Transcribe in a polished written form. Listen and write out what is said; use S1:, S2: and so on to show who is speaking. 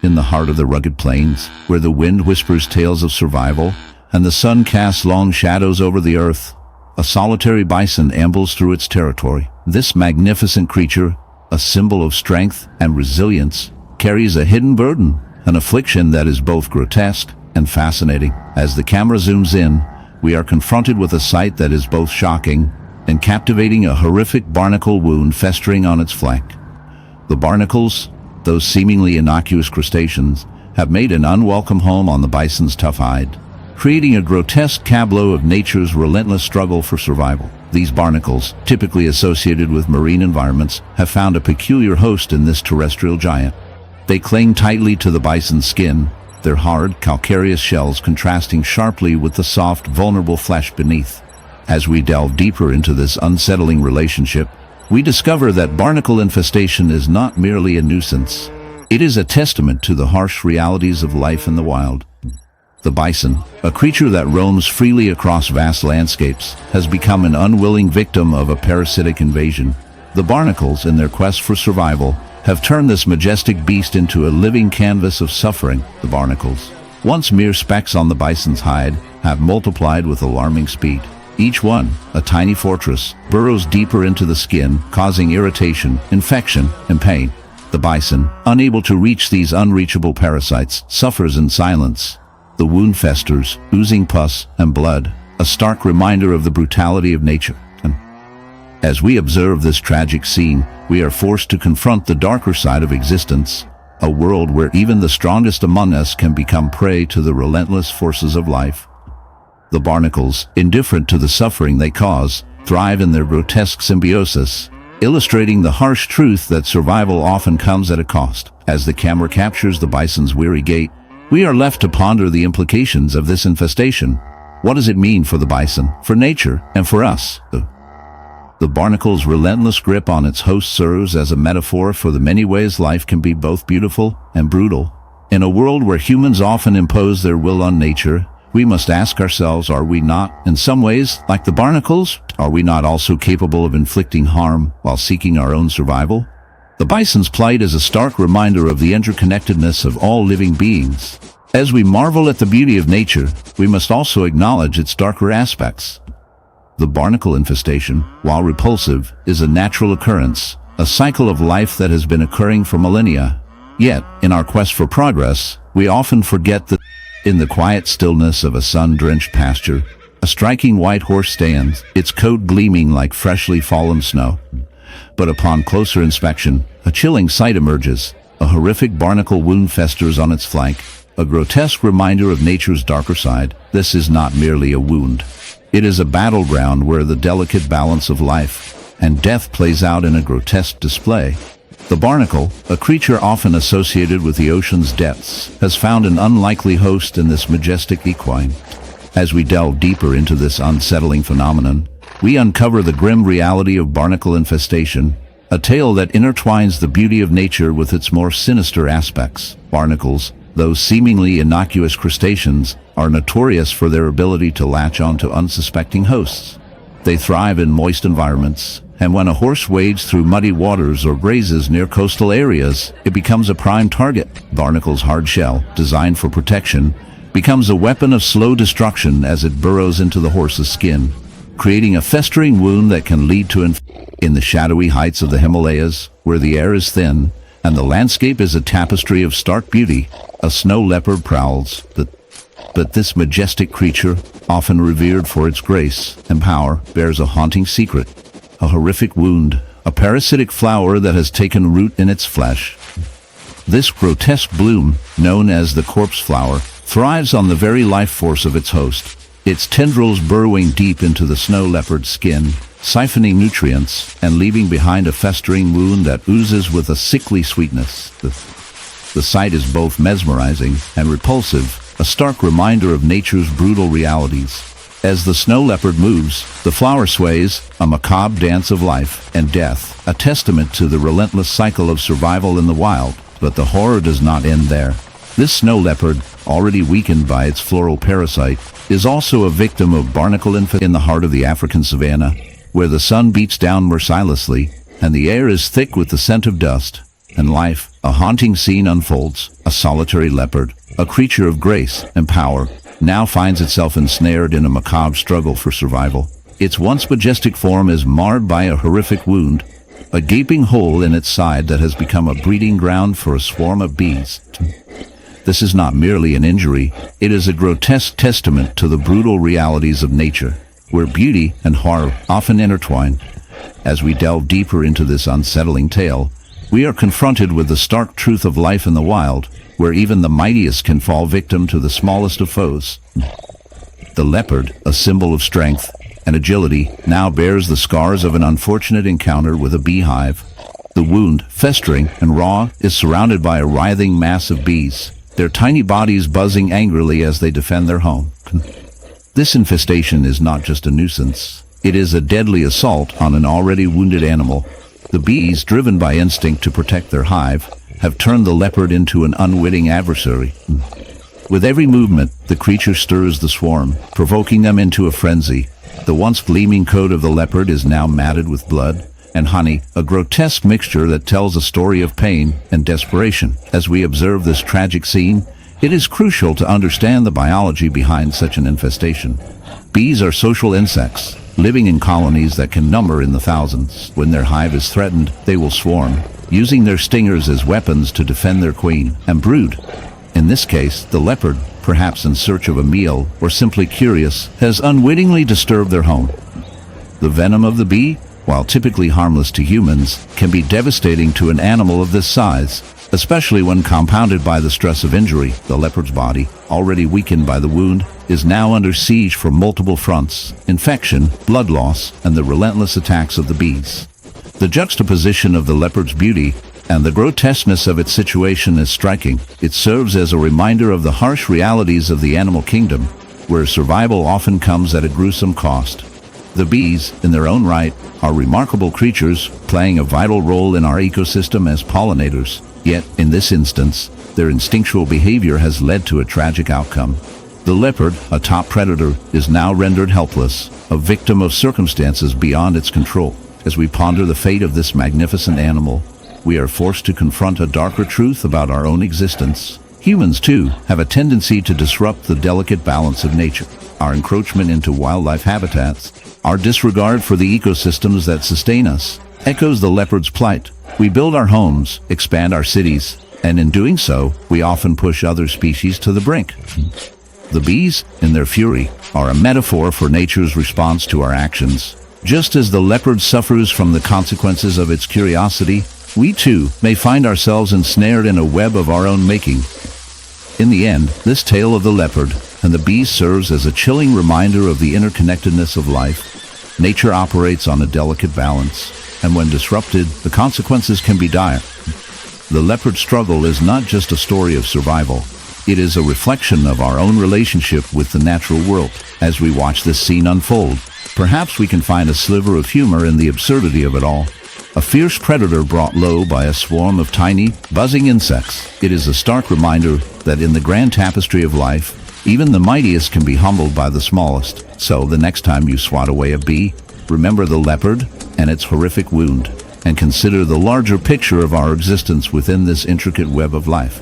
S1: in the heart of the rugged plains, where the wind whispers tales of survival and the sun casts long shadows over the earth, a solitary bison ambles through its territory. This magnificent creature, a symbol of strength and resilience, carries a hidden burden, an affliction that is both grotesque and fascinating. As the camera zooms in, we are confronted with a sight that is both shocking and captivating: a horrific barnacle wound festering on its flank. The barnacles, those seemingly innocuous crustaceans, have made an unwelcome home on the bison's tough hide, creating a grotesque tableau of nature's relentless struggle for survival. These barnacles, typically associated with marine environments, have found a peculiar host in this terrestrial giant. They cling tightly to the bison's skin, their hard, calcareous shells contrasting sharply with the soft, vulnerable flesh beneath. As we delve deeper into this unsettling relationship, we discover that barnacle infestation is not merely a nuisance. It is a testament to the harsh realities of life in the wild. The bison, a creature that roams freely across vast landscapes, has become an unwilling victim of a parasitic invasion. The barnacles, in their quest for survival, have turned this majestic beast into a living canvas of suffering. The barnacles, once mere specks on the bison's hide, have multiplied with alarming speed. Each one, a tiny fortress, burrows deeper into the skin, causing irritation, infection, and pain. The bison, unable to reach these unreachable parasites, suffers in silence. The wound festers, oozing pus and blood, a stark reminder of the brutality of nature. And as we observe this tragic scene, we are forced to confront the darker side of existence, a world where even the strongest among us can become prey to the relentless forces of life. The barnacles, indifferent to the suffering they cause, thrive in their grotesque symbiosis, illustrating the harsh truth that survival often comes at a cost. As the camera captures the bison's weary gait, we are left to ponder the implications of this infestation. What does it mean for the bison, for nature, and for us? The barnacle's relentless grip on its host serves as a metaphor for the many ways life can be both beautiful and brutal. In a world where humans often impose their will on nature, we must ask ourselves, are we not, in some ways, like the barnacles? Are we not also capable of inflicting harm while seeking our own survival? The bison's plight is a stark reminder of the interconnectedness of all living beings. As we marvel at the beauty of nature, we must also acknowledge its darker aspects. The barnacle infestation, while repulsive, is a natural occurrence, a cycle of life that has been occurring for millennia. Yet, in our quest for progress, we often forget that in the quiet stillness of a sun-drenched pasture, a striking white horse stands, its coat gleaming like freshly fallen snow. But upon closer inspection, a chilling sight emerges. A horrific barnacle wound festers on its flank, a grotesque reminder of nature's darker side. This is not merely a wound. It is a battleground where the delicate balance of life and death plays out in a grotesque display. The barnacle, a creature often associated with the ocean's depths, has found an unlikely host in this majestic equine. As we delve deeper into this unsettling phenomenon, we uncover the grim reality of barnacle infestation, a tale that intertwines the beauty of nature with its more sinister aspects. Barnacles, those seemingly innocuous crustaceans, are notorious for their ability to latch onto unsuspecting hosts. They thrive in moist environments, and when a horse wades through muddy waters or grazes near coastal areas, it becomes a prime target. Barnacle's hard shell, designed for protection, becomes a weapon of slow destruction as it burrows into the horse's skin, creating a festering wound that can lead to in the shadowy heights of the Himalayas, where the air is thin and the landscape is a tapestry of stark beauty, a snow leopard prowls. But this majestic creature, often revered for its grace and power, bears a haunting secret: a horrific wound, a parasitic flower that has taken root in its flesh. This grotesque bloom, known as the corpse flower, thrives on the very life force of its host, its tendrils burrowing deep into the snow leopard's skin, siphoning nutrients and leaving behind a festering wound that oozes with a sickly sweetness. The sight is both mesmerizing and repulsive, a stark reminder of nature's brutal realities. As the snow leopard moves, the flower sways, a macabre dance of life and death, a testament to the relentless cycle of survival in the wild. But the horror does not end there. This snow leopard, already weakened by its floral parasite, is also a victim of barnacle infestation in the heart of the African savanna, where the sun beats down mercilessly and the air is thick with the scent of dust and life. A haunting scene unfolds. A solitary leopard, a creature of grace and power, now finds itself ensnared in a macabre struggle for survival. Its once majestic form is marred by a horrific wound, a gaping hole in its side that has become a breeding ground for a swarm of bees. This is not merely an injury, it is a grotesque testament to the brutal realities of nature, where beauty and horror often intertwine. As we delve deeper into this unsettling tale, we are confronted with the stark truth of life in the wild, where even the mightiest can fall victim to the smallest of foes. The leopard, a symbol of strength and agility, now bears the scars of an unfortunate encounter with a beehive. The wound, festering and raw, is surrounded by a writhing mass of bees, their tiny bodies buzzing angrily as they defend their home. This infestation is not just a nuisance. It is a deadly assault on an already wounded animal. The bees, driven by instinct to protect their hive, have turned the leopard into an unwitting adversary. With every movement, the creature stirs the swarm, provoking them into a frenzy. The once gleaming coat of the leopard is now matted with blood and honey, a grotesque mixture that tells a story of pain and desperation. As we observe this tragic scene, it is crucial to understand the biology behind such an infestation. Bees are social insects, living in colonies that can number in the thousands. When their hive is threatened, they will swarm, using their stingers as weapons to defend their queen and brood. In this case, the leopard, perhaps in search of a meal or simply curious, has unwittingly disturbed their home. The venom of the bee, while typically harmless to humans, can be devastating to an animal of this size, especially when compounded by the stress of injury. The leopard's body, already weakened by the wound, is now under siege from multiple fronts: infection, blood loss, and the relentless attacks of the bees. The juxtaposition of the leopard's beauty and the grotesqueness of its situation is striking. It serves as a reminder of the harsh realities of the animal kingdom, where survival often comes at a gruesome cost. The bees, in their own right, are remarkable creatures, playing a vital role in our ecosystem as pollinators. Yet, in this instance, their instinctual behavior has led to a tragic outcome. The leopard, a top predator, is now rendered helpless, a victim of circumstances beyond its control. As we ponder the fate of this magnificent animal, we are forced to confront a darker truth about our own existence. Humans, too, have a tendency to disrupt the delicate balance of nature. Our encroachment into wildlife habitats, our disregard for the ecosystems that sustain us, echoes the leopard's plight. We build our homes, expand our cities, and in doing so, we often push other species to the brink. The bees, in their fury, are a metaphor for nature's response to our actions. Just as the leopard suffers from the consequences of its curiosity, we too may find ourselves ensnared in a web of our own making. In the end, this tale of the leopard and the bee serves as a chilling reminder of the interconnectedness of life. Nature operates on a delicate balance, and when disrupted, the consequences can be dire. The leopard struggle is not just a story of survival. It is a reflection of our own relationship with the natural world. As we watch this scene unfold, perhaps we can find a sliver of humor in the absurdity of it all. A fierce predator brought low by a swarm of tiny, buzzing insects. It is a stark reminder that in the grand tapestry of life, even the mightiest can be humbled by the smallest. So the next time you swat away a bee, remember the leopard and its horrific wound, and consider the larger picture of our existence within this intricate web of life.